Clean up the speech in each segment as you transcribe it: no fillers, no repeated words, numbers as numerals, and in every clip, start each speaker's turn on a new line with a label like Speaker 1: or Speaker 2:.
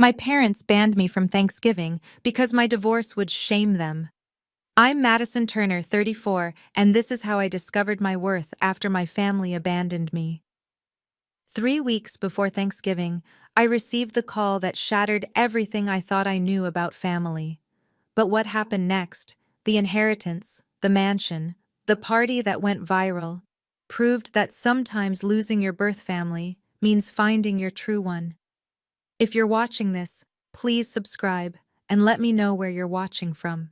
Speaker 1: My parents banned me from Thanksgiving because my divorce would shame them. I'm Madison Turner, 34, and this is how I discovered my worth after my family abandoned me. 3 weeks before Thanksgiving, I received the call that shattered everything I thought I knew about family. But what happened next, the inheritance, the mansion, the party that went viral, proved that sometimes losing your birth family means finding your true one. If you're watching this, please subscribe and let me know where you're watching from.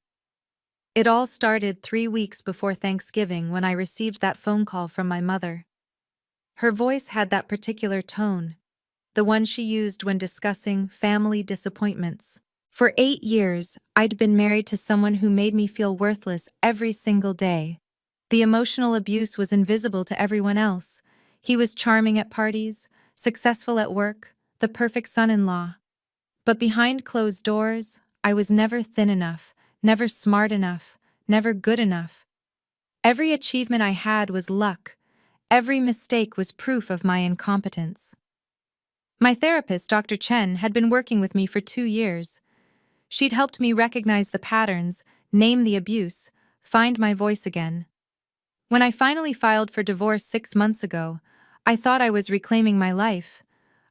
Speaker 1: It all started 3 weeks before Thanksgiving when I received that phone call from my mother. Her voice had that particular tone, the one she used when discussing family disappointments. For 8 years, I'd been married to someone who made me feel worthless every single day. The emotional abuse was invisible to everyone else. He was charming at parties, successful at work, the perfect son-in-law. But behind closed doors, I was never thin enough, never smart enough, never good enough. Every achievement I had was luck. Every mistake was proof of my incompetence. My therapist, Dr. Chen, had been working with me for 2 years. She'd helped me recognize the patterns, name the abuse, find my voice again. When I finally filed for divorce 6 months ago, I thought I was reclaiming my life.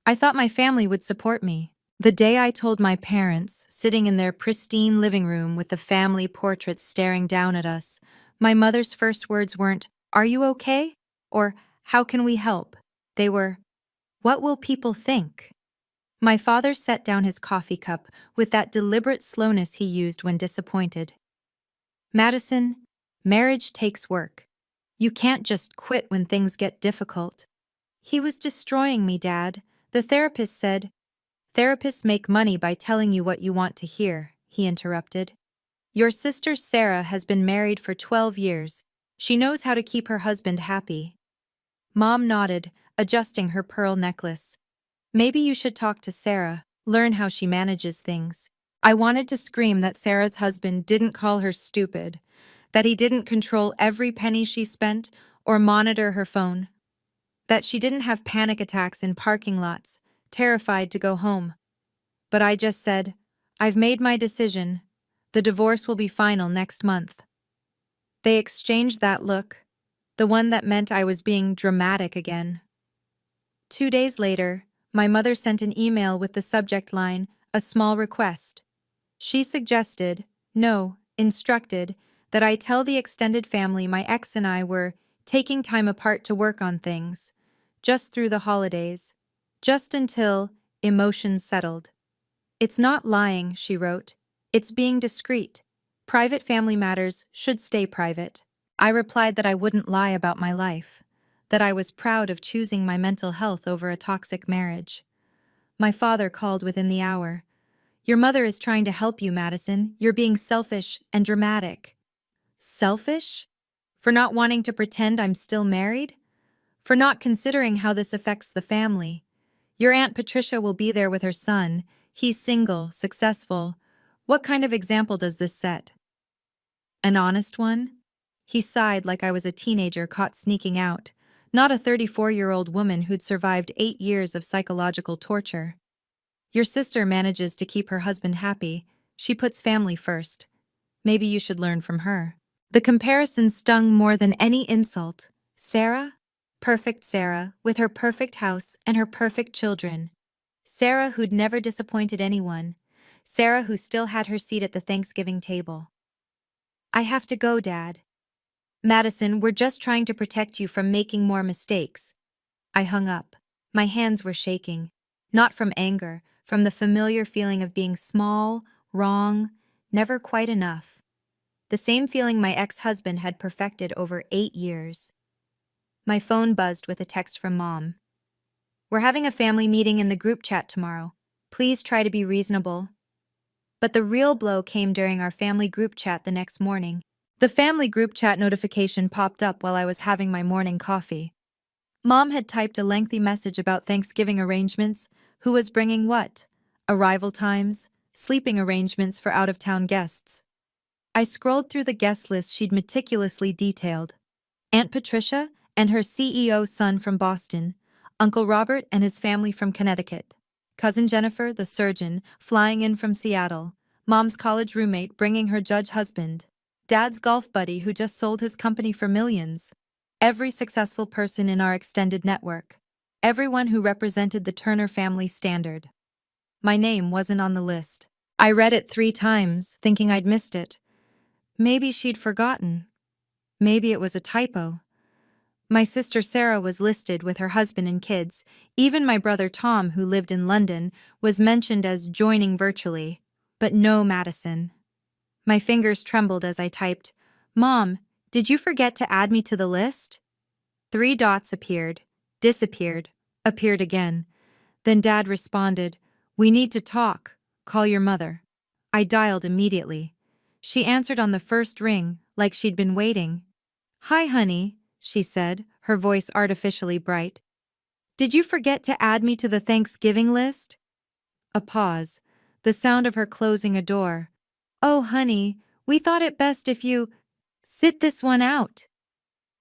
Speaker 1: I thought my family would support me. The day I told my parents, sitting in their pristine living room with the family portraits staring down at us, my mother's first words weren't, "Are you okay?" or "How can we help?" They were, "What will people think?" My father set down his coffee cup with that deliberate slowness he used when disappointed. "Madison, marriage takes work. You can't just quit when things get difficult." "He was destroying me, Dad," the therapist said. "Therapists make money by telling you what you want to hear," he interrupted. "Your sister Sarah has been married for 12 years. She knows how to keep her husband happy." Mom nodded, adjusting her pearl necklace. "Maybe you should talk to Sarah, learn how she manages things." I wanted to scream that Sarah's husband didn't call her stupid, that he didn't control every penny she spent or monitor her phone, that she didn't have panic attacks in parking lots, terrified to go home. But I just said, "I've made my decision. The divorce will be final next month." They exchanged that look, the one that meant I was being dramatic again. 2 days later, my mother sent an email with the subject line, "A small request." She suggested, no, instructed, that I tell the extended family my ex and I were taking time apart to work on things, just through the holidays, just until emotions settled. "It's not lying," she wrote. "It's being discreet. Private family matters should stay private." I replied that I wouldn't lie about my life, that I was proud of choosing my mental health over a toxic marriage. My father called within the hour. "Your mother is trying to help you, Madison. You're being selfish and dramatic." Selfish? For not wanting to pretend I'm still married? For not considering how this affects the family? Your Aunt Patricia will be there with her son. He's single, successful. What kind of example does this set? An honest one? He sighed like I was a teenager caught sneaking out, not a 34-year-old woman who'd survived 8 years of psychological torture. "Your sister manages to keep her husband happy. She puts family first. Maybe you should learn from her." The comparison stung more than any insult. Sarah? Perfect Sarah, with her perfect house and her perfect children. Sarah who'd never disappointed anyone. Sarah who still had her seat at the Thanksgiving table. "I have to go, Dad." "Madison, we're just trying to protect you from making more mistakes." I hung up. My hands were shaking. Not from anger, from the familiar feeling of being small, wrong, never quite enough. The same feeling my ex-husband had perfected over 8 years. My phone buzzed with a text from Mom. "We're having a family meeting in the group chat tomorrow. Please try to be reasonable." But the real blow came during our family group chat the next morning. The family group chat notification popped up while I was having my morning coffee. Mom had typed a lengthy message about Thanksgiving arrangements, who was bringing what, arrival times, sleeping arrangements for out-of-town guests. I scrolled through the guest list she'd meticulously detailed. Aunt Patricia and her CEO son from Boston, Uncle Robert and his family from Connecticut, Cousin Jennifer, the surgeon, flying in from Seattle. Mom's college roommate bringing her judge husband. Dad's golf buddy who just sold his company for millions. Every successful person in our extended network. Everyone who represented the Turner family standard. My name wasn't on the list. I read it 3 times, thinking I'd missed it. Maybe she'd forgotten. Maybe it was a typo. My sister Sarah was listed with her husband and kids. Even my brother Tom, who lived in London, was mentioned as joining virtually. But no Madison. My fingers trembled as I typed, "Mom, did you forget to add me to the list?" 3 dots appeared, disappeared, appeared again. Then Dad responded, "We need to talk. Call your mother." I dialed immediately. She answered on the first ring, like she'd been waiting. "Hi, honey," she said, her voice artificially bright. "Did you forget to add me to the Thanksgiving list?" A pause, the sound of her closing a door. "Oh, honey, we thought it best if you sit this one out."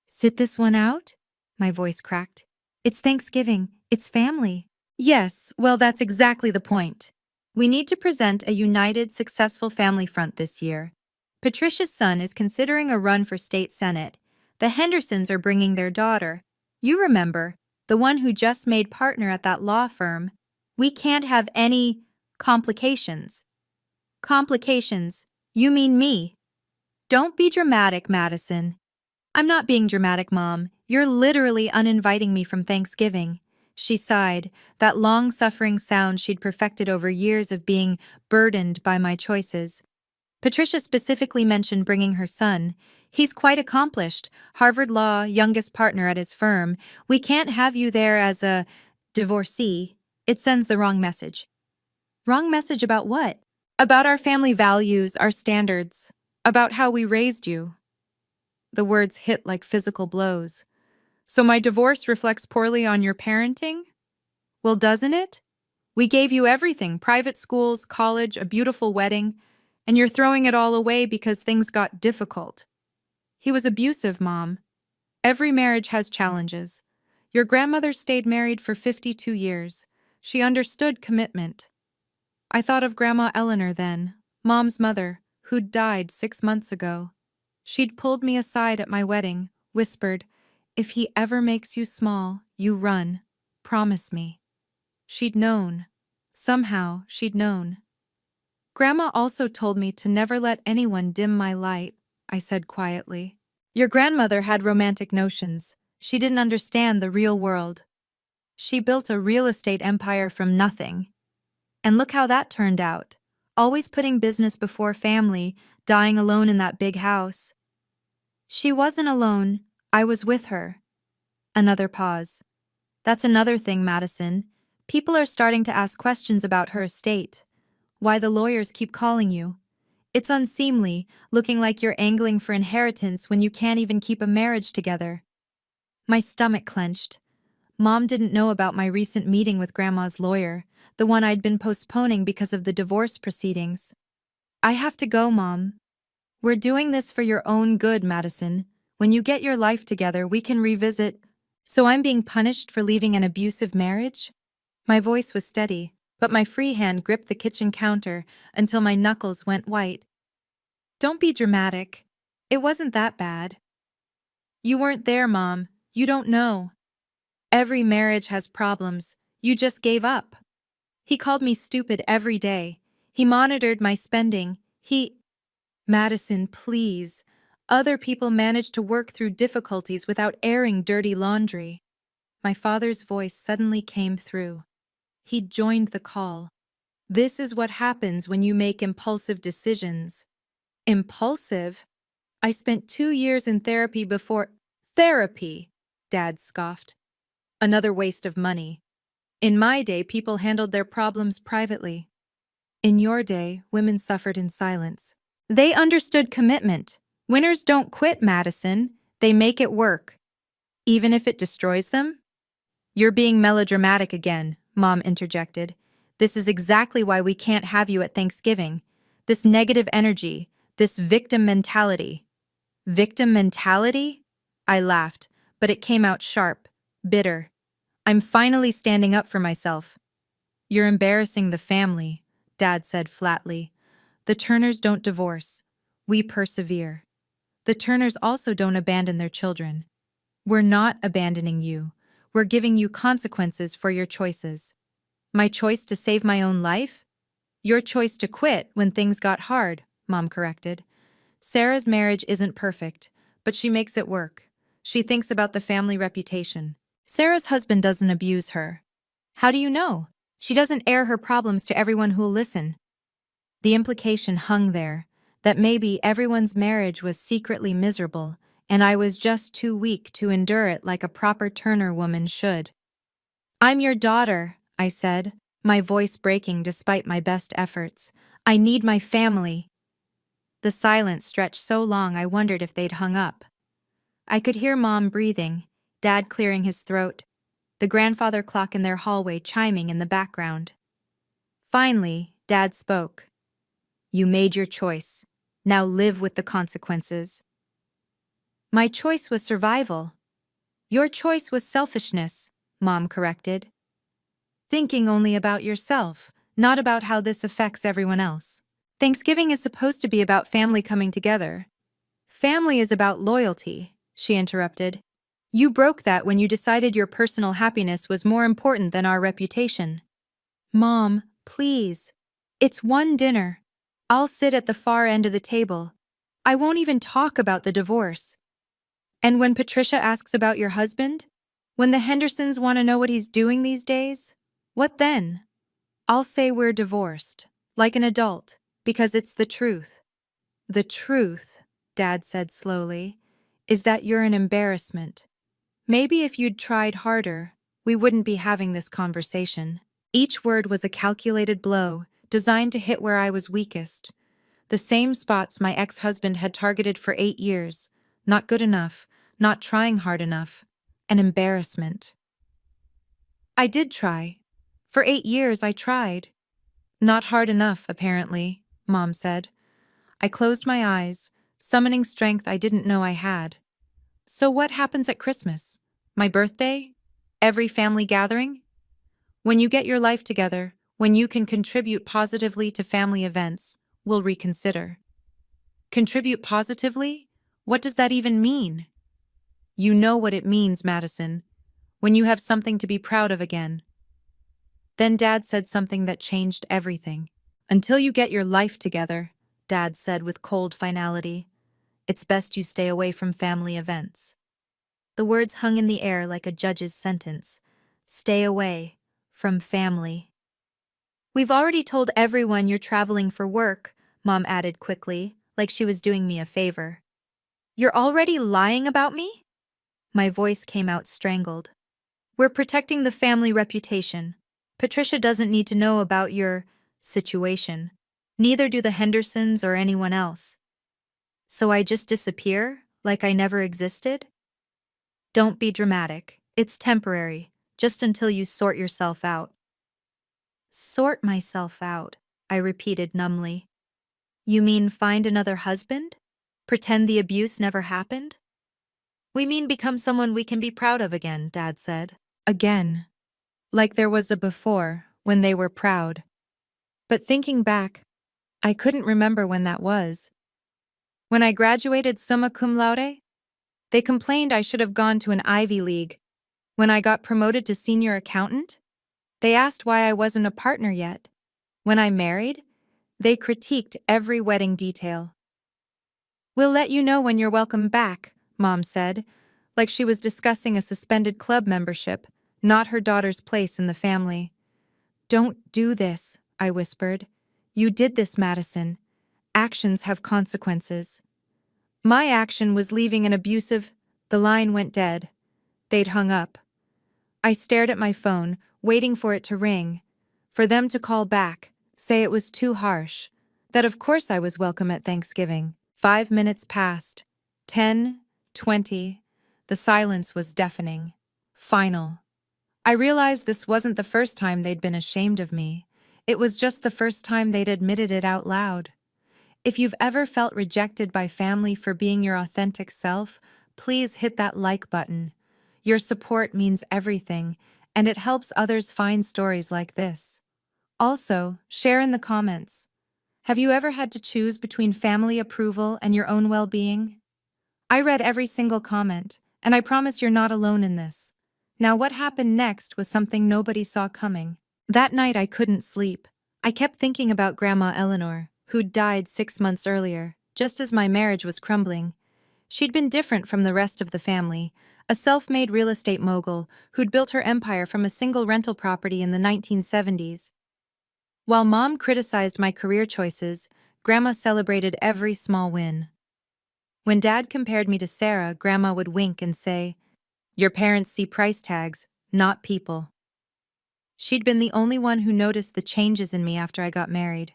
Speaker 1: "Sit this one out?" My voice cracked. "It's Thanksgiving. It's family." "Yes, well, that's exactly the point. We need to present a united, successful family front this year. Patricia's son is considering a run for state senate. The Hendersons are bringing their daughter. You remember, the one who just made partner at that law firm. We can't have any complications." "Complications? You mean me?" "Don't be dramatic, Madison." "I'm not being dramatic, Mom. You're literally uninviting me from Thanksgiving." She sighed, that long-suffering sound she'd perfected over years of being burdened by my choices. Patricia specifically mentioned bringing her son. He's quite accomplished, Harvard Law, youngest partner at his firm. We can't have you there as a divorcee. It sends the wrong message. Wrong message about what? About our family values, our standards, about how we raised you. The words hit like physical blows. So my divorce reflects poorly on your parenting? Well, doesn't it? We gave you everything, private schools, college, a beautiful wedding, and you're throwing it all away because things got difficult. He was abusive, Mom. Every marriage has challenges. Your grandmother stayed married for 52 years. She understood commitment. I thought of Grandma Eleanor then, Mom's mother, who'd died 6 months ago. She'd pulled me aside at my wedding, whispered, "If he ever makes you small, you run. Promise me." She'd known. Somehow, she'd known. "Grandma also told me to never let anyone dim my light," I said quietly. Your grandmother had romantic notions. She didn't understand the real world. She built a real estate empire from nothing. And look how that turned out. Always putting business before family, dying alone in that big house. She wasn't alone. I was with her. Another pause. That's another thing, Madison. People are starting to ask questions about her estate. Why the lawyers keep calling you. It's unseemly, looking like you're angling for inheritance when you can't even keep a marriage together. My stomach clenched. Mom didn't know about my recent meeting with Grandma's lawyer, the one I'd been postponing because of the divorce proceedings. "I have to go, Mom." "We're doing this for your own good, Madison. When you get your life together, we can revisit." "So I'm being punished for leaving an abusive marriage?" My voice was steady, but my free hand gripped the kitchen counter until my knuckles went white. "Don't be dramatic. It wasn't that bad." "You weren't there, Mom. You don't know. Every marriage has problems. You just gave up." He called me stupid every day. He monitored my spending. Madison, please. Other people manage to work through difficulties without airing dirty laundry. My father's voice suddenly came through. He joined the call. "This is what happens when you make impulsive decisions." Impulsive? I spent 2 years in therapy before— Therapy, Dad scoffed. Another waste of money. In my day, people handled their problems privately. In your day, women suffered in silence. They understood commitment. Winners don't quit, Madison. They make it work. Even if it destroys them? "You're being melodramatic again," Mom interjected. "This is exactly why we can't have you at Thanksgiving. This negative energy, this victim mentality." "Victim mentality?" I laughed, but it came out sharp, bitter. "I'm finally standing up for myself." You're embarrassing the family, Dad said flatly. The Turners don't divorce. We persevere. The Turners also don't abandon their children. We're not abandoning you. We're giving you consequences for your choices. My choice to save my own life? Your choice to quit when things got hard, Mom corrected. Sarah's marriage isn't perfect, but she makes it work. She thinks about the family reputation. Sarah's husband doesn't abuse her. How do you know? She doesn't air her problems to everyone who'll listen. The implication hung there, that maybe everyone's marriage was secretly miserable, and I was just too weak to endure it like a proper Turner woman should. I'm your daughter, I said, my voice breaking despite my best efforts. I need my family. The silence stretched so long I wondered if they'd hung up. I could hear Mom breathing, Dad clearing his throat, the grandfather clock in their hallway chiming in the background. Finally, Dad spoke. You made your choice. Now live with the consequences. My choice was survival. Your choice was selfishness, Mom corrected. Thinking only about yourself, not about how this affects everyone else. Thanksgiving is supposed to be about family coming together. Family is about loyalty, she interrupted. You broke that when you decided your personal happiness was more important than our reputation. Mom, please. It's one dinner. I'll sit at the far end of the table. I won't even talk about the divorce. And when Patricia asks about your husband? When the Hendersons want to know what he's doing these days? What then? I'll say we're divorced, like an adult, because it's the truth. The truth, Dad said slowly, is that you're an embarrassment. Maybe if you'd tried harder, we wouldn't be having this conversation. Each word was a calculated blow, designed to hit where I was weakest. The same spots my ex-husband had targeted for 8 years. Not good enough, not trying hard enough. An embarrassment. I did try. For 8 years I tried. Not hard enough, apparently, Mom said. I closed my eyes, summoning strength I didn't know I had. So what happens at Christmas? My birthday? Every family gathering? When you get your life together, when you can contribute positively to family events, we'll reconsider. Contribute positively? What does that even mean? You know what it means, Madison. When you have something to be proud of again. Then Dad said something that changed everything. Until you get your life together, Dad said with cold finality, it's best you stay away from family events. The words hung in the air like a judge's sentence. Stay away from family. We've already told everyone you're traveling for work, Mom added quickly, like she was doing me a favor. You're already lying about me? My voice came out strangled. We're protecting the family reputation. Patricia doesn't need to know about your situation. Neither do the Hendersons or anyone else. So I just disappear, like I never existed? Don't be dramatic. It's temporary, just until you sort yourself out. Sort myself out, I repeated numbly. You mean find another husband? Pretend the abuse never happened? We mean become someone we can be proud of again, Dad said. Again. Like there was a before, when they were proud. But thinking back, I couldn't remember when that was. When I graduated summa cum laude? They complained I should have gone to an Ivy League. When I got promoted to senior accountant? They asked why I wasn't a partner yet. When I married? They critiqued every wedding detail. We'll let you know when you're welcome back, Mom said, like she was discussing a suspended club membership, not her daughter's place in the family. Don't do this, I whispered. You did this, Madison. Actions have consequences. My action was leaving an abusive. The line went dead. They'd hung up. I stared at my phone, waiting for it to ring, for them to call back, say it was too harsh, that of course I was welcome at Thanksgiving. 5 minutes passed. 10, 20. The silence was deafening. Final. I realized this wasn't the first time they'd been ashamed of me. It was just the first time they'd admitted it out loud. If you've ever felt rejected by family for being your authentic self, please hit that like button. Your support means everything, and it helps others find stories like this. Also, share in the comments. Have you ever had to choose between family approval and your own well-being? I read every single comment, and I promise you're not alone in this. Now, what happened next was something nobody saw coming. That night, I couldn't sleep. I kept thinking about Grandma Eleanor, who'd died 6 months earlier, just as my marriage was crumbling. She'd been different from the rest of the family, a self-made real estate mogul who'd built her empire from a single rental property in the 1970s. While Mom criticized my career choices, Grandma celebrated every small win. When Dad compared me to Sarah, Grandma would wink and say, "Your parents see price tags, not people." She'd been the only one who noticed the changes in me after I got married.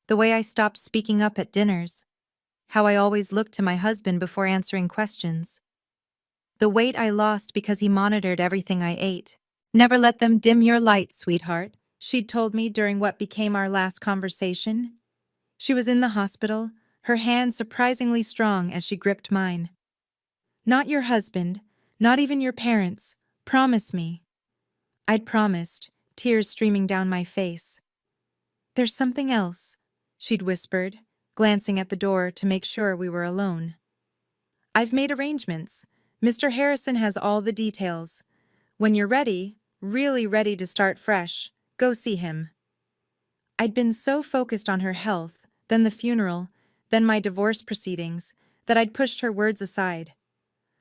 Speaker 1: The way I stopped speaking up at dinners, how I always looked to my husband before answering questions, the weight I lost because he monitored everything I ate. "Never let them dim your light, sweetheart," she'd told me during what became our last conversation. She was in the hospital, her hand surprisingly strong as she gripped mine. "Not your husband, not even your parents. Promise me." I'd promised, tears streaming down my face. "There's something else," she'd whispered, glancing at the door to make sure we were alone. "I've made arrangements. Mr. Harrison has all the details. When you're ready, really ready to start fresh, go see him." I'd been so focused on her health, then the funeral, then my divorce proceedings, that I'd pushed her words aside.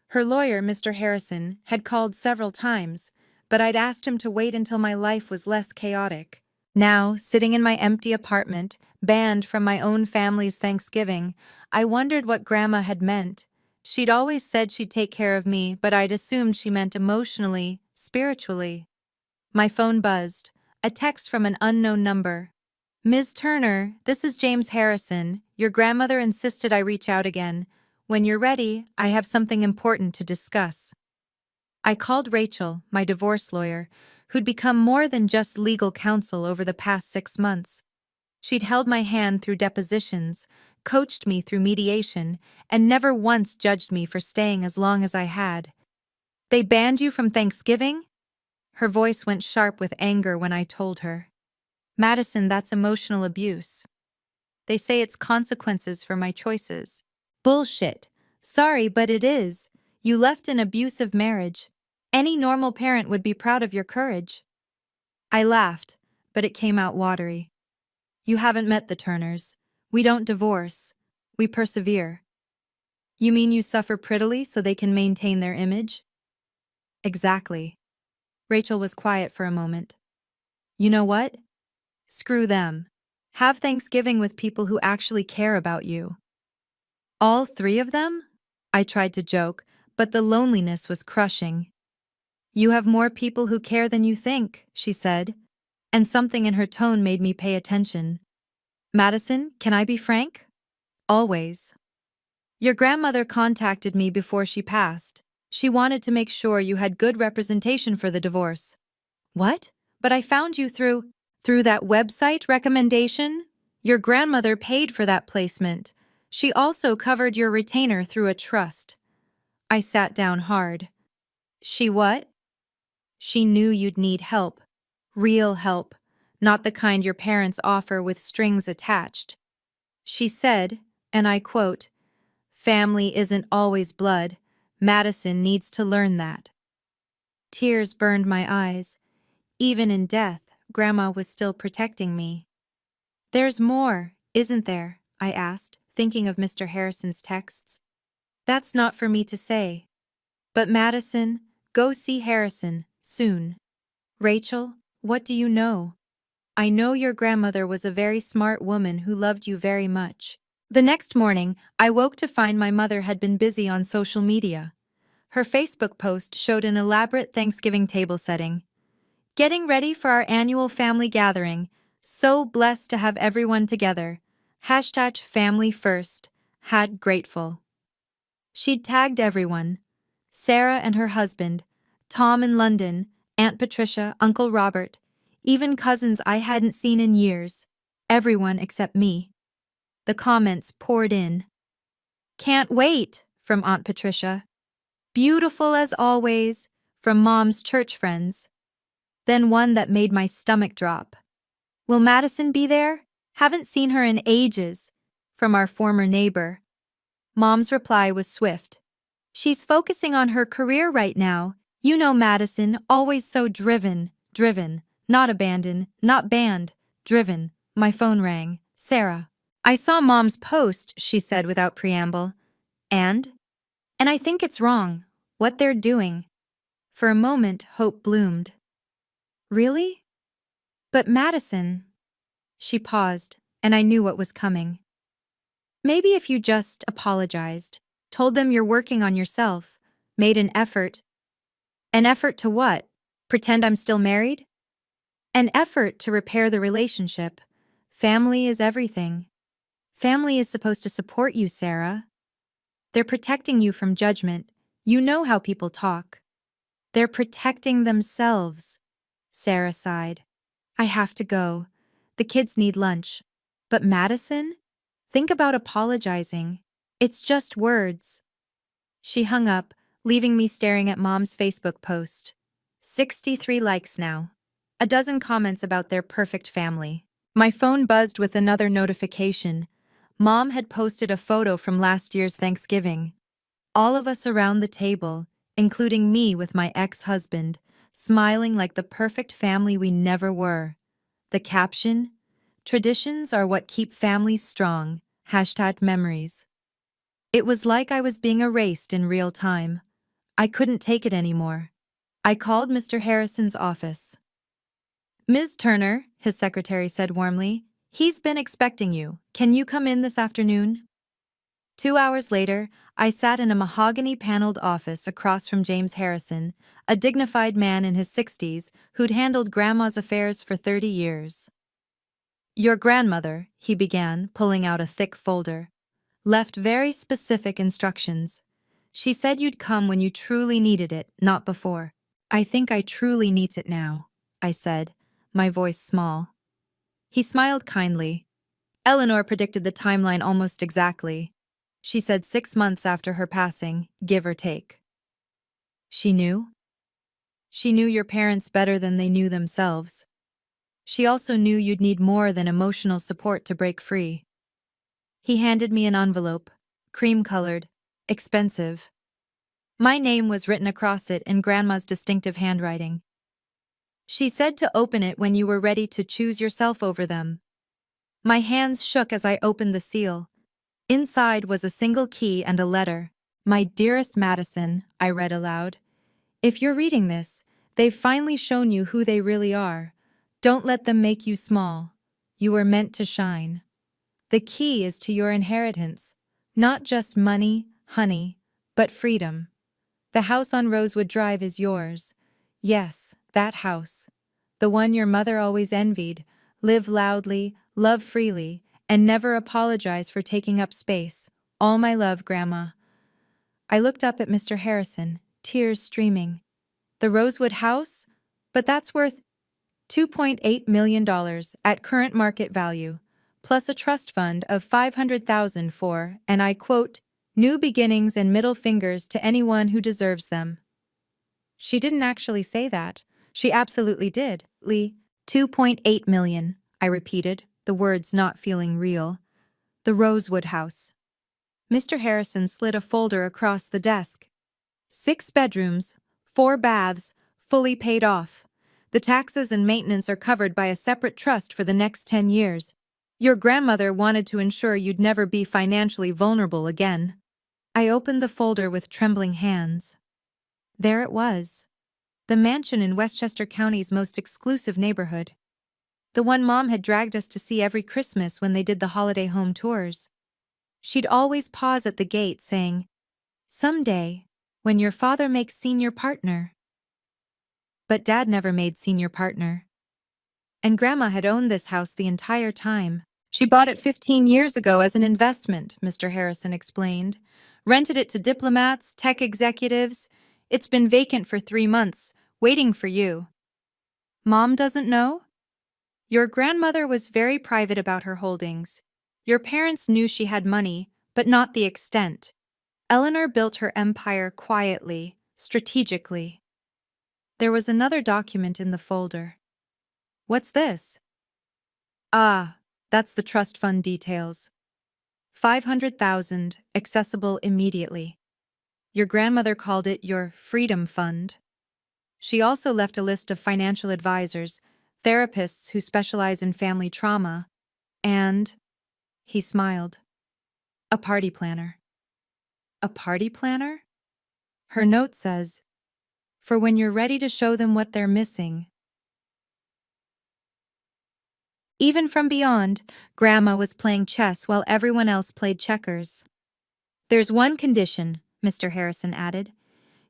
Speaker 1: Her lawyer, Mr. Harrison, had called several times, but I'd asked him to wait until my life was less chaotic. Now, sitting in my empty apartment, banned from my own family's Thanksgiving, I wondered what Grandma had meant. She'd always said she'd take care of me, but I'd assumed she meant emotionally, spiritually. My phone buzzed, a text from an unknown number. "Ms. Turner, this is James Harrison. Your grandmother insisted I reach out again. When you're ready, I have something important to discuss." I called Rachel, my divorce lawyer, who'd become more than just legal counsel over the past 6 months. She'd held my hand through depositions, coached me through mediation, and never once judged me for staying as long as I had. "They banned you from Thanksgiving?" Her voice went sharp with anger when I told her. "Madison, that's emotional abuse. They say it's consequences for my choices." "Bullshit. Sorry, but it is. You left an abusive marriage. Any normal parent would be proud of your courage." I laughed, but it came out watery. "You haven't met the Turners. We don't divorce. We persevere." "You mean you suffer prettily so they can maintain their image?" "Exactly." Rachel was quiet for a moment. "You know what? Screw them. Have Thanksgiving with people who actually care about you." "All three of them?" I tried to joke, but the loneliness was crushing. "You have more people who care than you think," she said, and something in her tone made me pay attention. "Madison, can I be frank?" "Always." "Your grandmother contacted me before she passed. She wanted to make sure you had good representation for the divorce." "What? But I found you through that website recommendation? Your grandmother paid for that placement. She also covered your retainer through a trust." I sat down hard. "She what?" "She knew you'd need help. Real help. Not the kind your parents offer with strings attached. She said, and I quote, 'Family isn't always blood. Madison needs to learn that.'" Tears burned my eyes. Even in death, Grandma was still protecting me. "There's more, isn't there?" I asked, thinking of Mr. Harrison's texts. "That's not for me to say. But Madison, go see Harrison, soon." "Rachel, what do you know?" "I know your grandmother was a very smart woman who loved you very much." The next morning, I woke to find my mother had been busy on social media. Her Facebook post showed an elaborate Thanksgiving table setting. "Getting ready for our annual family gathering. So blessed to have everyone together. Hashtag family first. Had grateful." She'd tagged everyone. Sarah and her husband, Tom in London, Aunt Patricia, Uncle Robert, even cousins I hadn't seen in years. Everyone except me. The comments poured in. "Can't wait," from Aunt Patricia. "Beautiful as always," from Mom's church friends. Then one that made my stomach drop. Will Madison be there? Haven't seen her in ages. From our former neighbor. Mom's reply was swift. She's focusing on her career right now. You know Madison, always so driven. Not abandoned, not banned. Driven. My phone rang. Sarah. I saw Mom's post, she said without preamble. And? And I think it's wrong. What they're doing. For a moment, hope bloomed. Really? But Madison. She paused, and I knew what was coming. Maybe if you just apologized, told them you're working on yourself, made an effort. An effort to what? Pretend I'm still married? An effort to repair the relationship. Family is everything. Family is supposed to support you, Sarah. They're protecting you from judgment. You know how people talk. They're protecting themselves. Sarah sighed. I have to go. The kids need lunch. But Madison? Think about apologizing. It's just words. She hung up, leaving me staring at Mom's Facebook post. 63 likes now. A dozen comments about their perfect family. My phone buzzed with another notification. Mom had posted a photo from last year's Thanksgiving. All of us around the table, including me with my ex-husband, smiling like the perfect family we never were. The caption? Traditions are what keep families strong. #memories. It was like I was being erased in real time. I couldn't take it anymore. I called Mr. Harrison's office. Ms. Turner, his secretary said warmly, he's been expecting you. Can you come in this afternoon? 2 hours later, I sat in a mahogany-paneled office across from James Harrison, a dignified man in his 60s who'd handled Grandma's affairs for 30 years. Your grandmother, he began, pulling out a thick folder, left very specific instructions. She said you'd come when you truly needed it, not before. I think I truly needs it now, I said, my voice small. He smiled kindly. Eleanor predicted the timeline almost exactly. She said 6 months after her passing, give or take. She knew? She knew your parents better than they knew themselves. She also knew you'd need more than emotional support to break free. He handed me an envelope, cream-colored, expensive. My name was written across it in Grandma's distinctive handwriting. She said to open it when you were ready to choose yourself over them. My hands shook as I opened the seal. Inside was a single key and a letter. My dearest Madison, I read aloud. If you're reading this, they've finally shown you who they really are. Don't let them make you small. You were meant to shine. The key is to your inheritance. Not just money, honey, but freedom. The house on Rosewood Drive is yours. Yes, that house. The one your mother always envied. Live loudly, love freely, and never apologize for taking up space. All my love, Grandma. I looked up at Mr. Harrison, tears streaming. The Rosewood house? But that's worth $2.8 million at current market value, plus a trust fund of $500,000 for, and I quote, new beginnings and middle fingers to anyone who deserves them. She didn't actually say that. She absolutely did. Lee, 2.8 million, I repeated, the words not feeling real. The Rosewood house. Mr. Harrison slid a folder across the desk. 6 bedrooms, 4 baths, fully paid off. The taxes and maintenance are covered by a separate trust for the next 10 years. Your grandmother wanted to ensure you'd never be financially vulnerable again. I opened the folder with trembling hands. There it was. The mansion in Westchester County's most exclusive neighborhood. The one Mom had dragged us to see every Christmas when they did the holiday home tours. She'd always pause at the gate saying, someday, when your father makes senior partner. But Dad never made senior partner. And Grandma had owned this house the entire time. She bought it 15 years ago as an investment, Mr. Harrison explained. Rented it to diplomats, tech executives. It's been vacant for 3 months, waiting for you. Mom doesn't know? Your grandmother was very private about her holdings. Your parents knew she had money, but not the extent. Eleanor built her empire quietly, strategically. There was another document in the folder. What's this? Ah, that's the trust fund details. 500,000, accessible immediately. Your grandmother called it your freedom fund. She also left a list of financial advisors, therapists who specialize in family trauma, and, he smiled, a party planner. A party planner? Her note says, for when you're ready to show them what they're missing. Even from beyond, Grandma was playing chess while everyone else played checkers. There's one condition, Mr. Harrison added.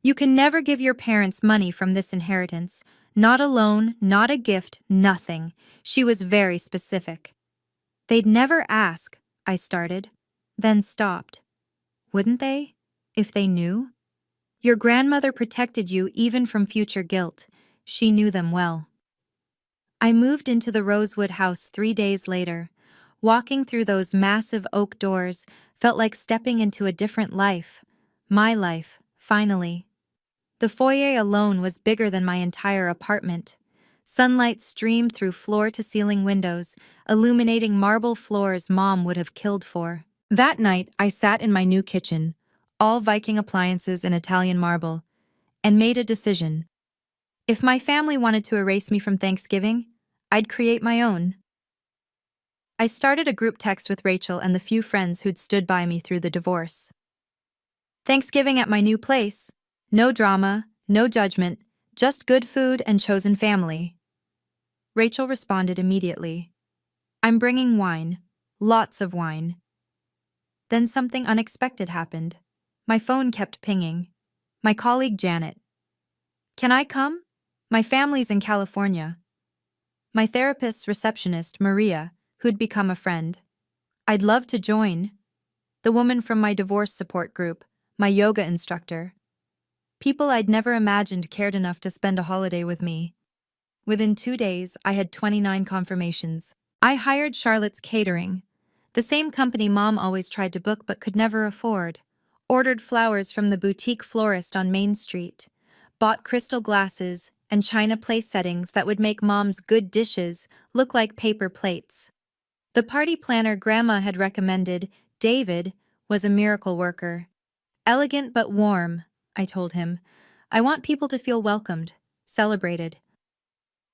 Speaker 1: You can never give your parents money from this inheritance. Not a loan, not a gift, nothing. She was very specific. They'd never ask, I started, then stopped. Wouldn't they? If they knew? Your grandmother protected you even from future guilt. She knew them well. I moved into the Rosewood house 3 days later. Walking through those massive oak doors felt like stepping into a different life. My life, finally. The foyer alone was bigger than my entire apartment. Sunlight streamed through floor-to-ceiling windows, illuminating marble floors Mom would have killed for. That night, I sat in my new kitchen, all Viking appliances and Italian marble, and made a decision. If my family wanted to erase me from Thanksgiving, I'd create my own. I started a group text with Rachel and the few friends who'd stood by me through the divorce. Thanksgiving at my new place. No drama, no judgment, just good food and chosen family. Rachel responded immediately. I'm bringing wine. Lots of wine. Then something unexpected happened. My phone kept pinging. My colleague Janet. Can I come? My family's in California. My therapist's receptionist, Maria, who'd become a friend. I'd love to join. The woman from my divorce support group, my yoga instructor. People I'd never imagined cared enough to spend a holiday with me. Within 2 days, I had 29 confirmations. I hired Charlotte's Catering, the same company Mom always tried to book but could never afford. Ordered flowers from the boutique florist on Main Street. Bought crystal glasses and china place settings that would make Mom's good dishes look like paper plates. The party planner Grandma had recommended, David, was a miracle worker. Elegant but warm, I told him. I want people to feel welcomed, celebrated.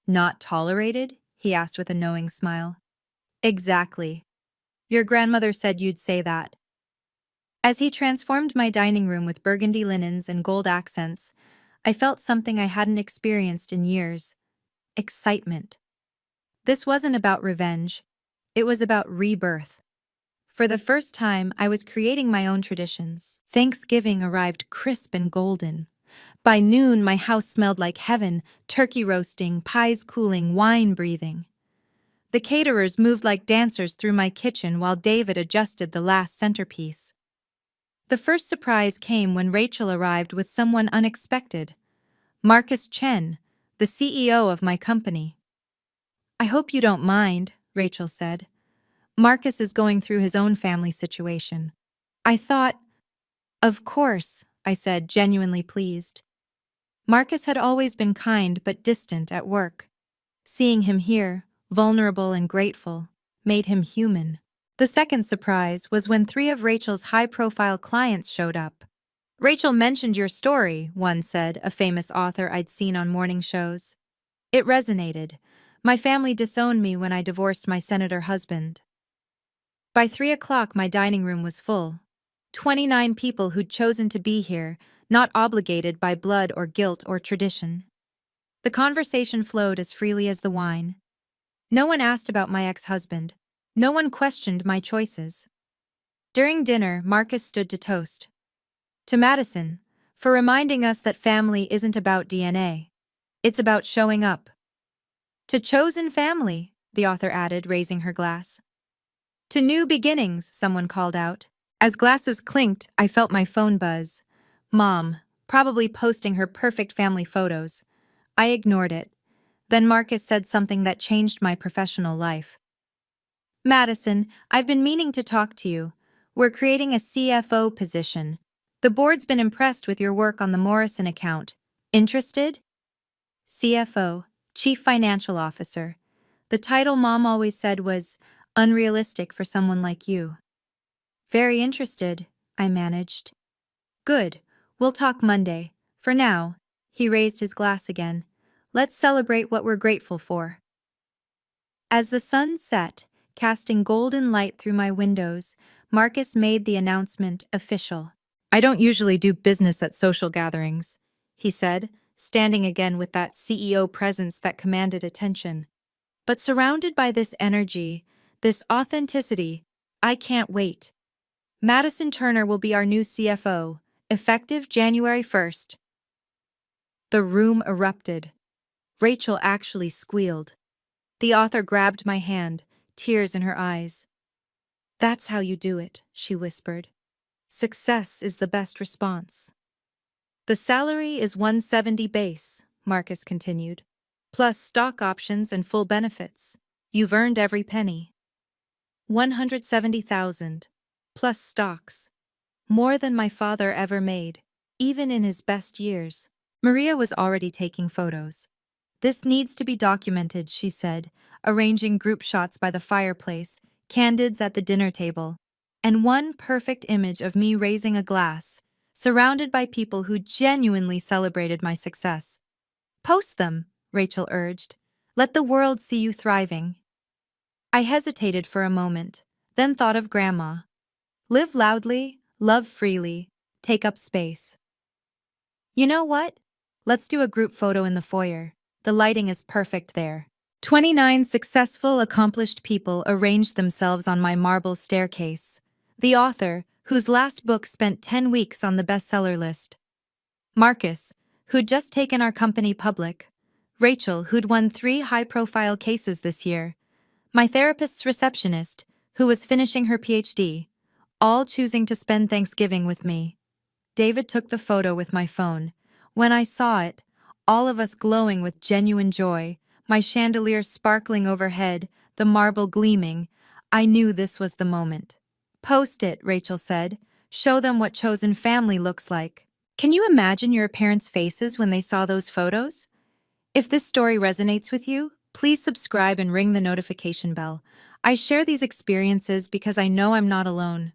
Speaker 1: Not tolerated? He asked with a knowing smile. Exactly. Your grandmother said you'd say that. As he transformed my dining room with burgundy linens and gold accents, I felt something I hadn't experienced in years. Excitement. This wasn't about revenge. It was about rebirth. For the first time, I was creating my own traditions. Thanksgiving arrived crisp and golden. By noon, my house smelled like heaven, turkey roasting, pies cooling, wine breathing. The caterers moved like dancers through my kitchen while David adjusted the last centerpiece. The first surprise came when Rachel arrived with someone unexpected. Marcus Chen, the CEO of my company. I hope you don't mind, Rachel said. Marcus is going through his own family situation. I thought, of course, I said, genuinely pleased. Marcus had always been kind but distant at work. Seeing him here, vulnerable and grateful, made him human. The second surprise was when 3 of Rachel's high-profile clients showed up. Rachel mentioned your story, one said, a famous author I'd seen on morning shows. It resonated. My family disowned me when I divorced my senator husband. By 3 o'clock, my dining room was full. 29 people who'd chosen to be here, not obligated by blood or guilt or tradition. The conversation flowed as freely as the wine. No one asked about my ex-husband. No one questioned my choices. During dinner, Marcus stood to toast. To Madison, for reminding us that family isn't about DNA. It's about showing up. To chosen family, the author added, raising her glass. To new beginnings, someone called out. As glasses clinked, I felt my phone buzz. Mom, probably posting her perfect family photos. I ignored it. Then Marcus said something that changed my professional life. Madison, I've been meaning to talk to you. We're creating a CFO position. The board's been impressed with your work on the Morrison account. Interested? CFO, Chief Financial Officer. The title Mom always said was unrealistic for someone like you. Very interested, I managed. Good. We'll talk Monday. For now, he raised his glass again. Let's celebrate what we're grateful for. As the sun set, casting golden light through my windows, Marcus made the announcement official. I don't usually do business at social gatherings, he said, standing again with that CEO presence that commanded attention. But surrounded by this energy, this authenticity, I can't wait. Madison Turner will be our new CFO, effective January 1st. The room erupted. Rachel actually squealed. The author grabbed my hand, tears in her eyes. That's how you do it, she whispered. Success is the best response. The salary is 170 base, Marcus continued, plus stock options and full benefits. You've earned every penny. 170,000, plus stocks. More than my father ever made, even in his best years. Maria was already taking photos. This needs to be documented, she said, arranging group shots by the fireplace, candids at the dinner table, and one perfect image of me raising a glass, surrounded by people who genuinely celebrated my success. Post them, Rachel urged. Let the world see you thriving. I hesitated for a moment, then thought of Grandma. Live loudly, love freely, take up space. You know what? Let's do a group photo in the foyer. The lighting is perfect there. 29 successful, accomplished people arranged themselves on my marble staircase. The author, whose last book spent 10 weeks on the bestseller list. Marcus, who'd just taken our company public. Rachel, who'd won 3 high-profile cases this year. My therapist's receptionist, who was finishing her PhD. All choosing to spend Thanksgiving with me. David took the photo with my phone. When I saw it, all of us glowing with genuine joy, my chandelier sparkling overhead, the marble gleaming, I knew this was the moment. Post it, Rachel said. Show them what chosen family looks like. Can you imagine your parents' faces when they saw those photos? If this story resonates with you, please subscribe and ring the notification bell. I share these experiences because I know I'm not alone.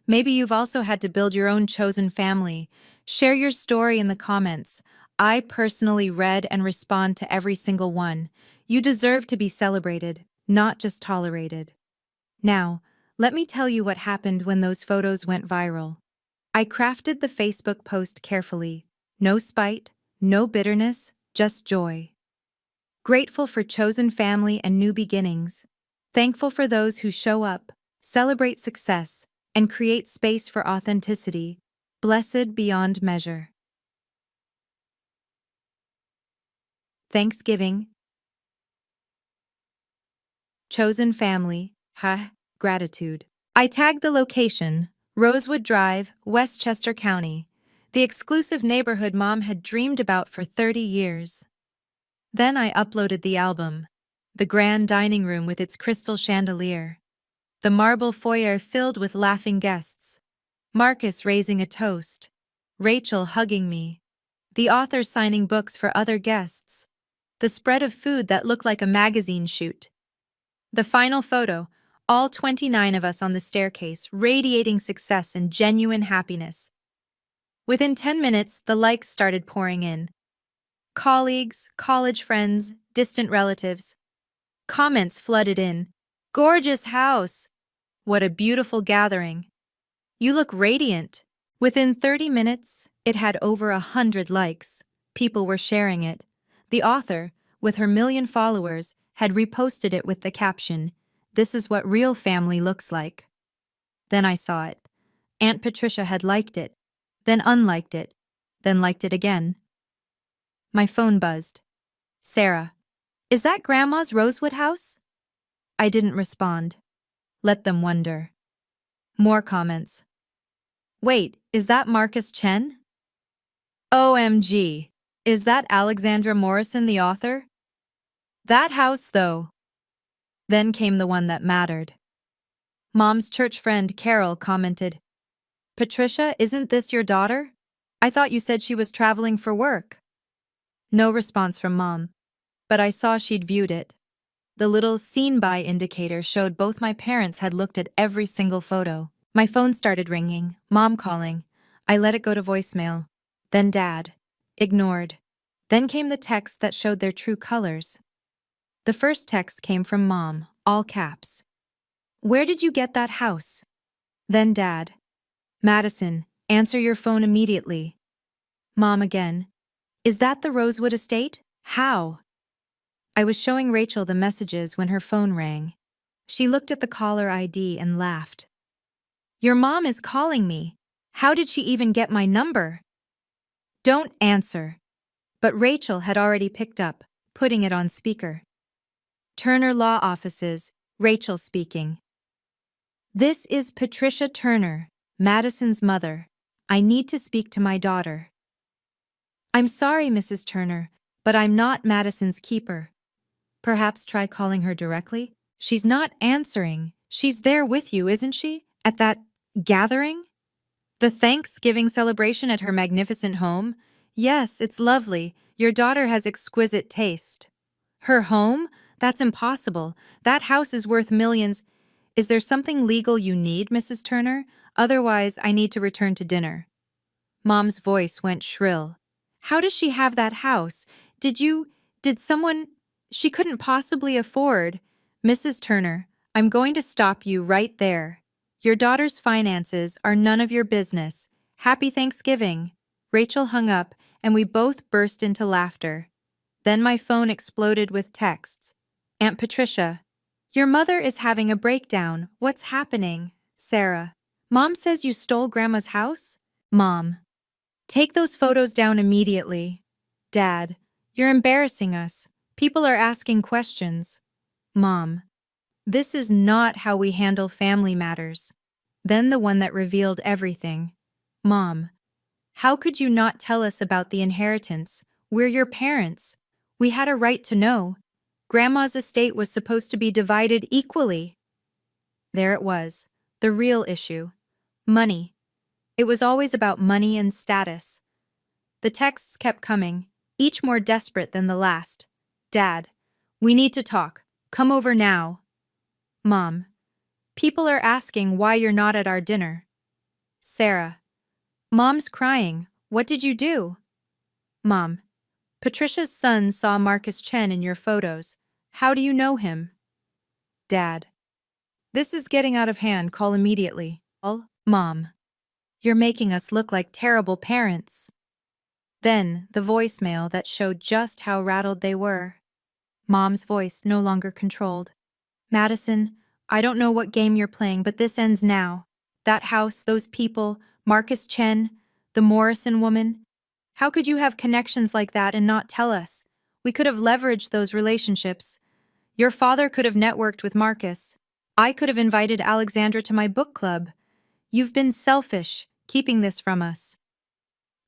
Speaker 1: Maybe you've also had to build your own chosen family. Share your story in the comments. I personally read and respond to every single one. You deserve to be celebrated, not just tolerated. Now, let me tell you what happened when those photos went viral. I crafted the Facebook post carefully. No spite, no bitterness, just joy. Grateful for chosen family and new beginnings. Thankful for those who show up, celebrate success, and create space for authenticity. Blessed beyond measure. Thanksgiving. Chosen family. Gratitude. I tagged the location, Rosewood Drive, Westchester County, the exclusive neighborhood Mom had dreamed about for 30 years. Then I uploaded the album, the grand dining room with its crystal chandelier, the marble foyer filled with laughing guests, Marcus raising a toast, Rachel hugging me, the author signing books for other guests, the spread of food that looked like a magazine shoot. The final photo, all 29 of us on the staircase, radiating success and genuine happiness. Within 10 minutes, the likes started pouring in. Colleagues, college friends, distant relatives. Comments flooded in. Gorgeous house! What a beautiful gathering. You look radiant. Within 30 minutes, it had over 100 likes. People were sharing it. The author, with her 1 million followers, had reposted it with the caption, "This is what real family looks like." Then I saw it. Aunt Patricia had liked it, then unliked it, then liked it again. My phone buzzed. Sarah, is that Grandma's Rosewood house? I didn't respond. Let them wonder. More comments. Wait, is that Marcus Chen? OMG, is that Alexandra Morrison, the author? That house, though. Then came the one that mattered. Mom's church friend Carol commented, Patricia, isn't this your daughter? I thought you said she was traveling for work. No response from Mom, but I saw she'd viewed it. The little seen by indicator showed both my parents had looked at every single photo. My phone started ringing, Mom calling. I let it go to voicemail. Then Dad. Ignored. Then came the text that showed their true colors. The first text came from Mom, all caps. Where did you get that house? Then Dad. Madison, answer your phone immediately. Mom again. Is that the Rosewood estate? How? I was showing Rachel the messages when her phone rang. She looked at the caller ID and laughed. Your mom is calling me. How did she even get my number? Don't answer. But Rachel had already picked up, putting it on speaker. Turner Law Offices, Rachel speaking. This is Patricia Turner, Madison's mother. I need to speak to my daughter. I'm sorry, Mrs. Turner, but I'm not Madison's keeper. Perhaps try calling her directly? She's not answering. She's there with you, isn't she? At that gathering? The Thanksgiving celebration at her magnificent home? Yes, it's lovely. Your daughter has exquisite taste. Her home? That's impossible. That house is worth millions. Is there something legal you need, Mrs. Turner? Otherwise, I need to return to dinner. Mom's voice went shrill. How does she have that house? Did someone... She couldn't possibly afford. Mrs. Turner, I'm going to stop you right there. Your daughter's finances are none of your business. Happy Thanksgiving. Rachel hung up, and we both burst into laughter. Then my phone exploded with texts. Aunt Patricia, your mother is having a breakdown. What's happening? Sarah, Mom says you stole Grandma's house? Mom, take those photos down immediately. Dad, you're embarrassing us. People are asking questions. Mom, this is not how we handle family matters. Then the one that revealed everything. Mom, how could you not tell us about the inheritance? We're your parents. We had a right to know. Grandma's estate was supposed to be divided equally. There it was, the real issue. Money. It was always about money and status. The texts kept coming, each more desperate than the last. Dad, we need to talk. Come over now. Mom, people are asking why you're not at our dinner. Sarah, Mom's crying. What did you do? Mom, Patricia's son saw Marcus Chen in your photos. How do you know him? Dad, this is getting out of hand. Call immediately. Mom, you're making us look like terrible parents. Then, the voicemail that showed just how rattled they were. Mom's voice no longer controlled. Madison, I don't know what game you're playing, but this ends now. That house, those people, Marcus Chen, the Morrison woman. How could you have connections like that and not tell us? We could have leveraged those relationships. Your father could have networked with Marcus. I could have invited Alexandra to my book club. You've been selfish, keeping this from us.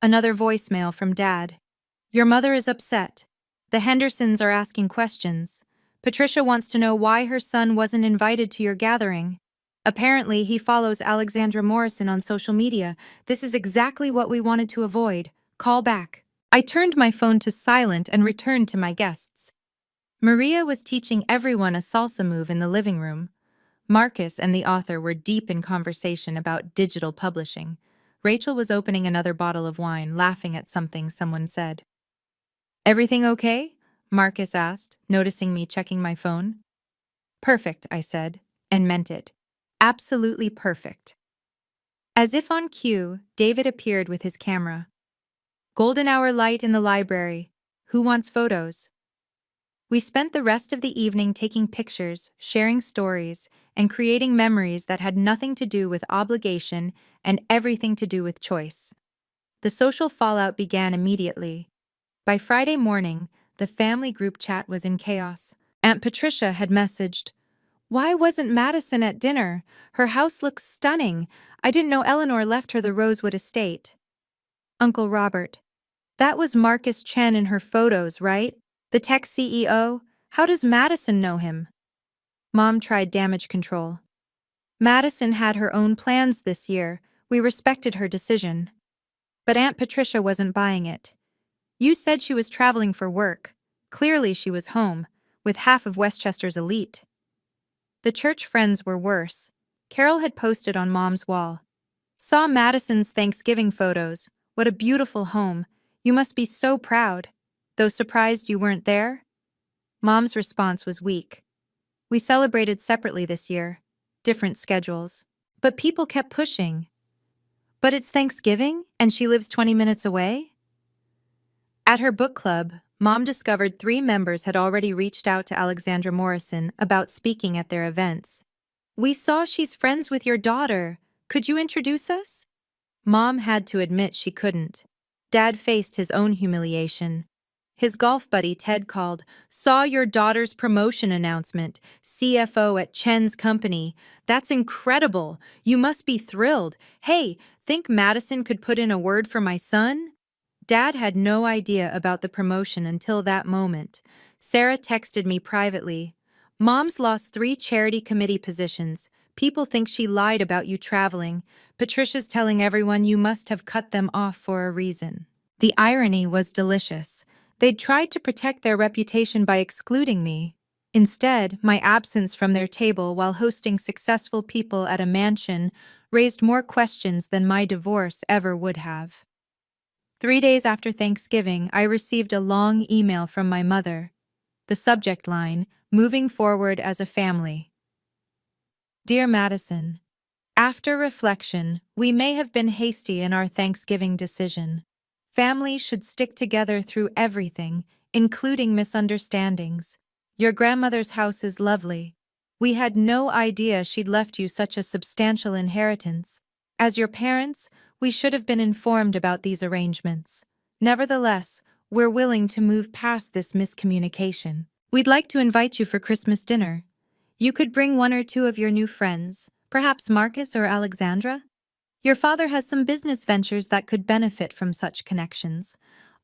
Speaker 1: Another voicemail from Dad. Your mother is upset. The Hendersons are asking questions. Patricia wants to know why her son wasn't invited to your gathering. Apparently, he follows Alexandra Morrison on social media. This is exactly what we wanted to avoid. Call back. I turned my phone to silent and returned to my guests. Maria was teaching everyone a salsa move in the living room. Marcus and the author were deep in conversation about digital publishing. Rachel was opening another bottle of wine, laughing at something someone said. Everything okay? Marcus asked, noticing me checking my phone. Perfect, I said, and meant it. Absolutely perfect. As if on cue, David appeared with his camera. Golden hour light in the library. Who wants photos? We spent the rest of the evening taking pictures, sharing stories, and creating memories that had nothing to do with obligation and everything to do with choice. The social fallout began immediately. By Friday morning, the family group chat was in chaos. Aunt Patricia had messaged, "Why wasn't Madison at dinner? Her house looks stunning. I didn't know Eleanor left her the Rosewood estate." Uncle Robert, that was Marcus Chen in her photos, right? The tech CEO? How does Madison know him? Mom tried damage control. Madison had her own plans this year. We respected her decision. But Aunt Patricia wasn't buying it. You said she was traveling for work. Clearly she was home. with half of Westchester's elite. The church friends were worse. Carol had posted on Mom's wall. Saw Madison's Thanksgiving photos. What a beautiful home. You must be so proud. Though surprised you weren't there? Mom's response was weak. We celebrated separately this year. Different schedules. But people kept pushing. But it's Thanksgiving, and she lives 20 minutes away? At her book club, Mom discovered 3 members had already reached out to Alexandra Morrison about speaking at their events. We saw she's friends with your daughter. Could you introduce us? Mom had to admit she couldn't. Dad faced his own humiliation. His golf buddy Ted called, "Saw your daughter's promotion announcement, CFO at Chen's company. That's incredible. You must be thrilled. Hey, think Madison could put in a word for my son?" Dad had no idea about the promotion until that moment. Sarah texted me privately. "Mom's lost 3 charity committee positions. People think she lied about you traveling. Patricia's telling everyone you must have cut them off for a reason." The irony was delicious. They'd tried to protect their reputation by excluding me. Instead, my absence from their table while hosting successful people at a mansion raised more questions than my divorce ever would have. 3 days after Thanksgiving, I received a long email from my mother. The subject line, "Moving forward as a family." Dear Madison, after reflection, we may have been hasty in our Thanksgiving decision. Families should stick together through everything, including misunderstandings. Your grandmother's house is lovely. We had no idea she'd left you such a substantial inheritance. As your parents, we should have been informed about these arrangements. Nevertheless, we're willing to move past this miscommunication. We'd like to invite you for Christmas dinner. You could bring 1 or 2 of your new friends, perhaps Marcus or Alexandra. Your father has some business ventures that could benefit from such connections.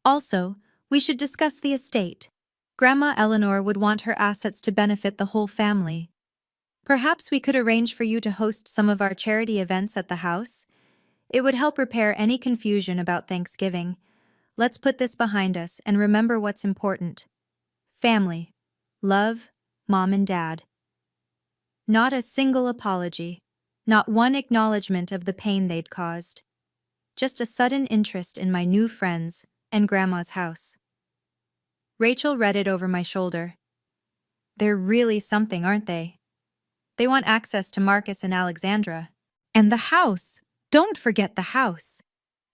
Speaker 1: Also, we should discuss the estate. Grandma Eleanor would want her assets to benefit the whole family. Perhaps we could arrange for you to host some of our charity events at the house. It would help repair any confusion about Thanksgiving. Let's put this behind us and remember what's important. Family. Love, Mom and Dad. Not a single apology. Not one acknowledgement of the pain they'd caused. Just a sudden interest in my new friends and Grandma's house. Rachel read it over my shoulder. They're really something, aren't they? They want access to Marcus and Alexandra. And the house. Don't forget the house.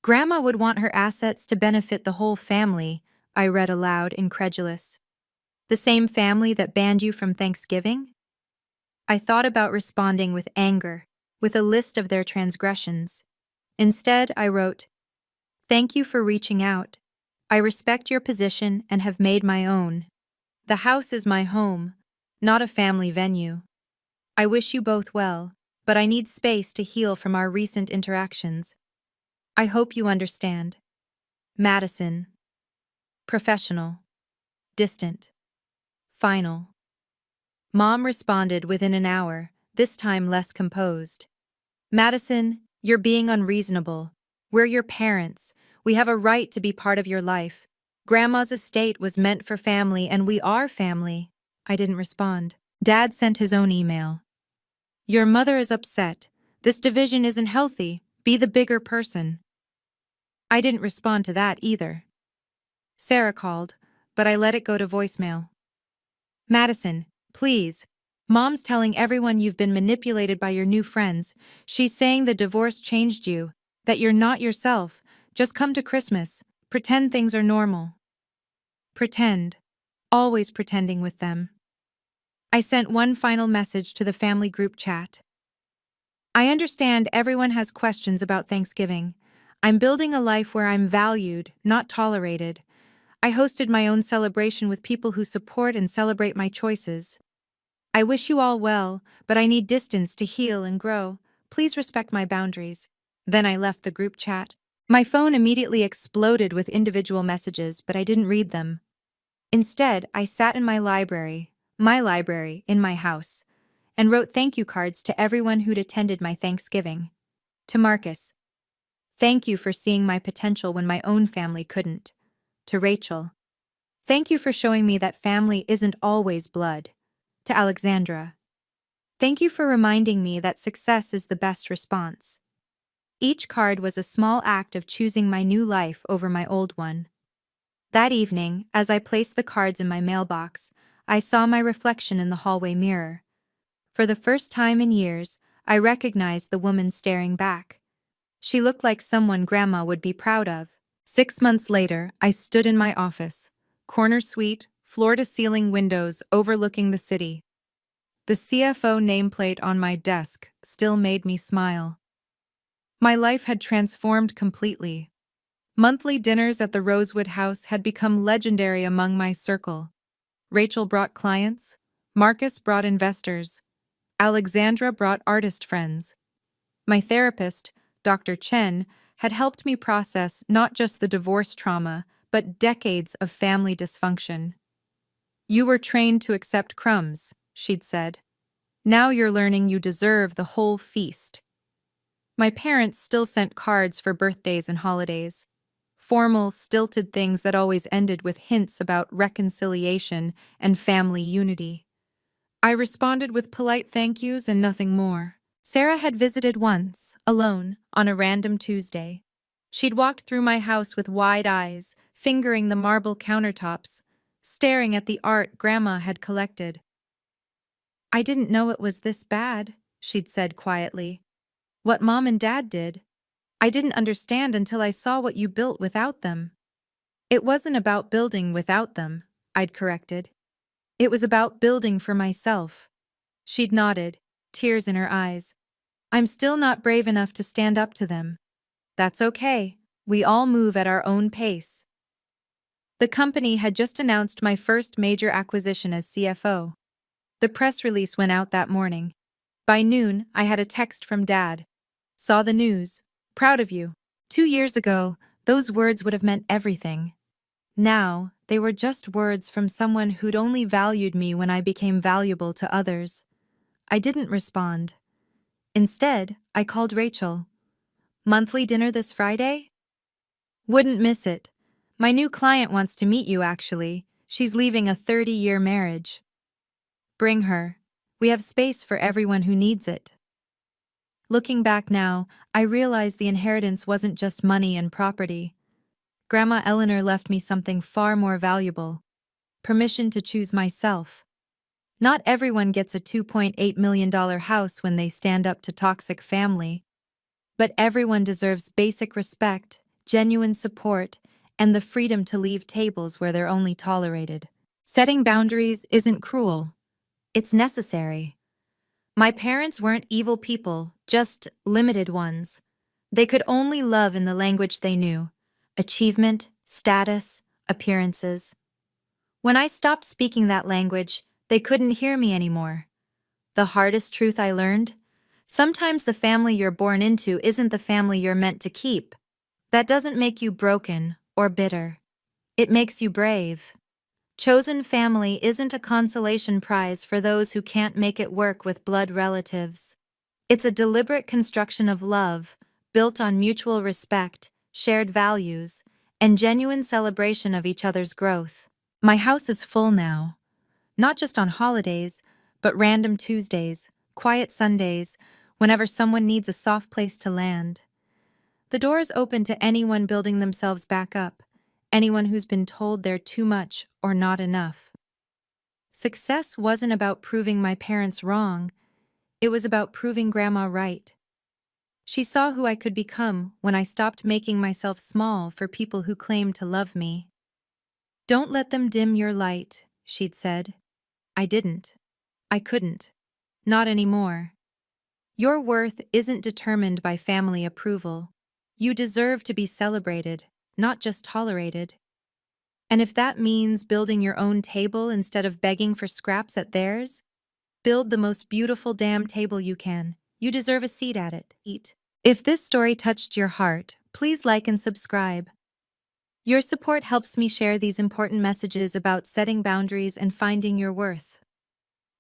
Speaker 1: Grandma would want her assets to benefit the whole family, I read aloud, incredulous. The same family that banned you from Thanksgiving? I thought about responding with anger, with a list of their transgressions. Instead, I wrote, "Thank you for reaching out. I respect your position and have made my own. The house is my home, not a family venue. I wish you both well, but I need space to heal from our recent interactions. I hope you understand. Madison." Professional. Distant. Final. Mom responded within an hour, this time less composed. "Madison, you're being unreasonable. We're your parents. We have a right to be part of your life. Grandma's estate was meant for family, and we are family." I didn't respond. Dad sent his own email. "Your mother is upset. This division isn't healthy. Be the bigger person." I didn't respond to that either. Sarah called, but I let it go to voicemail. "Madison, please. Mom's telling everyone you've been manipulated by your new friends. She's saying the divorce changed you, that you're not yourself. Just come to Christmas. Pretend things are normal." Pretend. Always pretending with them. I sent one final message to the family group chat. "I understand everyone has questions about Thanksgiving. I'm building a life where I'm valued, not tolerated. I hosted my own celebration with people who support and celebrate my choices. I wish you all well, but I need distance to heal and grow. Please respect my boundaries." Then I left the group chat. My phone immediately exploded with individual messages, but I didn't read them. Instead, I sat in my library in my house, and wrote thank you cards to everyone who'd attended my Thanksgiving. To Marcus, "Thank you for seeing my potential when my own family couldn't." To Rachel, Thank you for showing me that family isn't always blood. To Alexandra. Thank you for reminding me that success is the best response. Each card was a small act of choosing my new life over my old one. That evening, as I placed the cards in my mailbox, I saw my reflection in the hallway mirror. For the first time in years, I recognized the woman staring back. She looked like someone Grandma would be proud of. 6 months later, I stood in my office. Corner suite, floor-to-ceiling windows overlooking the city. The CFO nameplate on my desk still made me smile. My life had transformed completely. Monthly dinners at the Rosewood House had become legendary among my circle. Rachel brought clients, Marcus brought investors, Alexandra brought artist friends. My therapist, Dr. Chen, had helped me process not just the divorce trauma, but decades of family dysfunction. You were trained to accept crumbs, she'd said. Now you're learning you deserve the whole feast. My parents still sent cards for birthdays and holidays. Formal, stilted things that always ended with hints about reconciliation and family unity. I responded with polite thank yous and nothing more. Sarah had visited once, alone, on a random Tuesday. She'd walked through my house with wide eyes, fingering the marble countertops, staring at the art Grandma had collected. I didn't know it was this bad, she'd said quietly. What Mom and Dad did. I didn't understand until I saw what you built without them. It wasn't about building without them, I'd corrected. It was about building for myself. She'd nodded, tears in her eyes. I'm still not brave enough to stand up to them. That's okay. We all move at our own pace. The company had just announced my first major acquisition as CFO. The press release went out that morning. By noon, I had a text from Dad. Saw the news. Proud of you. 2 years ago, those words would have meant everything. Now, they were just words from someone who'd only valued me when I became valuable to others. I didn't respond. Instead, I called Rachel. Monthly dinner this Friday? Wouldn't miss it. My new client wants to meet you, actually. She's leaving a 30-year marriage. Bring her. We have space for everyone who needs it. Looking back now, I realize the inheritance wasn't just money and property. Grandma Eleanor left me something far more valuable. Permission to choose myself. Not everyone gets a $2.8 million house when they stand up to toxic family. But everyone deserves basic respect, genuine support, and the freedom to leave tables where they're only tolerated. Setting boundaries isn't cruel. It's necessary. My parents weren't evil people, just limited ones. They could only love in the language they knew: achievement, status, appearances. When I stopped speaking that language, they couldn't hear me anymore. The hardest truth I learned? Sometimes the family you're born into isn't the family you're meant to keep. That doesn't make you broken or bitter. It makes you brave. Chosen family isn't a consolation prize for those who can't make it work with blood relatives. It's a deliberate construction of love, built on mutual respect, shared values, and genuine celebration of each other's growth. My house is full now. Not just on holidays, but random Tuesdays, quiet Sundays, whenever someone needs a soft place to land. The door is open to anyone building themselves back up, anyone who's been told they're too much or not enough. Success wasn't about proving my parents wrong, it was about proving Grandma right. She saw who I could become when I stopped making myself small for people who claimed to love me. Don't let them dim your light, she'd said. I didn't. I couldn't. Not anymore. Your worth isn't determined by family approval. You deserve to be celebrated, not just tolerated. And if that means building your own table instead of begging for scraps at theirs, build the most beautiful damn table you can. You deserve a seat at it. Eat. If this story touched your heart, please like and subscribe. Your support helps me share these important messages about setting boundaries and finding your worth.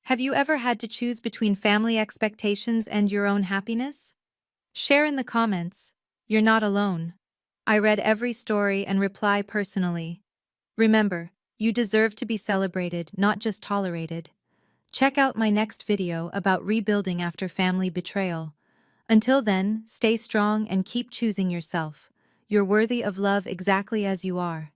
Speaker 1: Have you ever had to choose between family expectations and your own happiness? Share in the comments. You're not alone. I read every story and reply personally. Remember, You deserve to be celebrated, not just tolerated. Check out my next video about rebuilding after family betrayal. Until then, stay strong and keep choosing yourself. You're worthy of love exactly as you are.